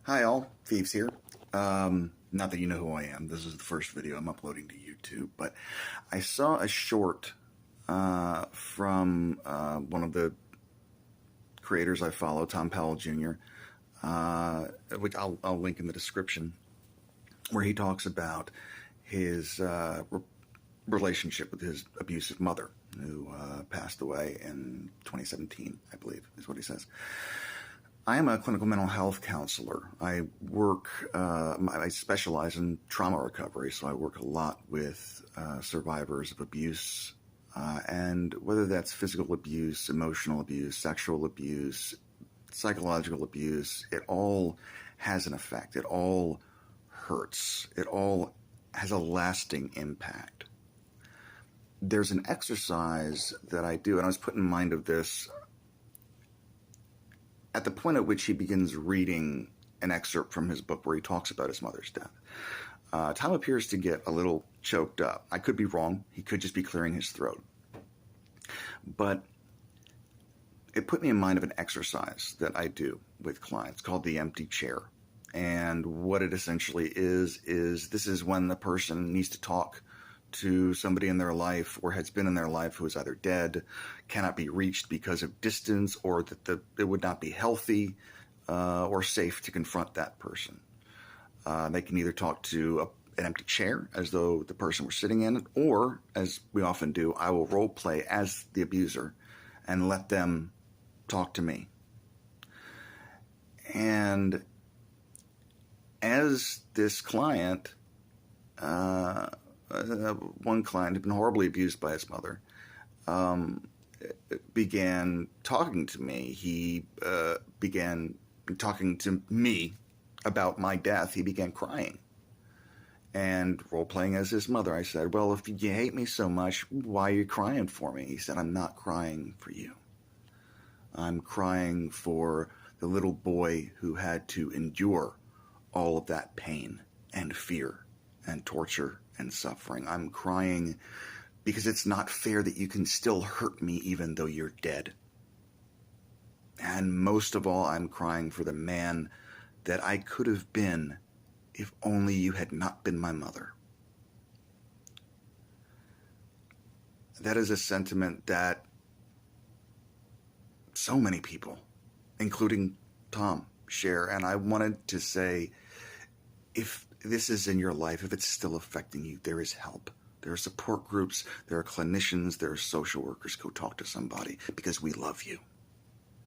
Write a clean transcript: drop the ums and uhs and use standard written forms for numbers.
Hi all, Thieves here. Not that you know who I am. This is the first video I'm uploading to YouTube, but I saw a short from one of the creators I follow, Tom Powell Jr., which I'll link in the description, where he talks about his relationship with his abusive mother, who passed away in 2017, I believe, is what he says. I am a clinical mental health counselor. I work, I specialize in trauma recovery, so I work a lot with survivors of abuse, and whether that's physical abuse, emotional abuse, sexual abuse, psychological abuse, it all has an effect. It all hurts. It all has a lasting impact. There's an exercise that I do, and I was put in mind of this at the point at which he begins reading an excerpt from his book where he talks about his mother's death. Tom appears to get a little choked up. I could be wrong. He could just be clearing his throat. But it put me in mind of an exercise that I do with clients called the empty chair. And what it essentially is this is when the person needs to talk to somebody in their life or has been in their life who is either dead, cannot be reached because of distance, or that it would not be healthy or safe to confront that person. They can either talk to an empty chair as though the person were sitting in it, or, as we often do, I will role play as the abuser and let them talk to me. And as this client, one client had been horribly abused by his mother, began talking to me. He began talking to me about my death. He began crying and role-playing as his mother. I said, well, if you hate me so much, why are you crying for me? He said, I'm not crying for you. I'm crying for the little boy who had to endure all of that pain and fear and torture and suffering. I'm crying because it's not fair that you can still hurt me even though you're dead. And most of all, I'm crying for the man that I could have been if only you had not been my mother. That is a sentiment that so many people, including Tom, share. And I wanted to say, if this is in your life, if it's still affecting you, there is help. There are support groups, there are clinicians, there are social workers. Go talk to somebody because we love you.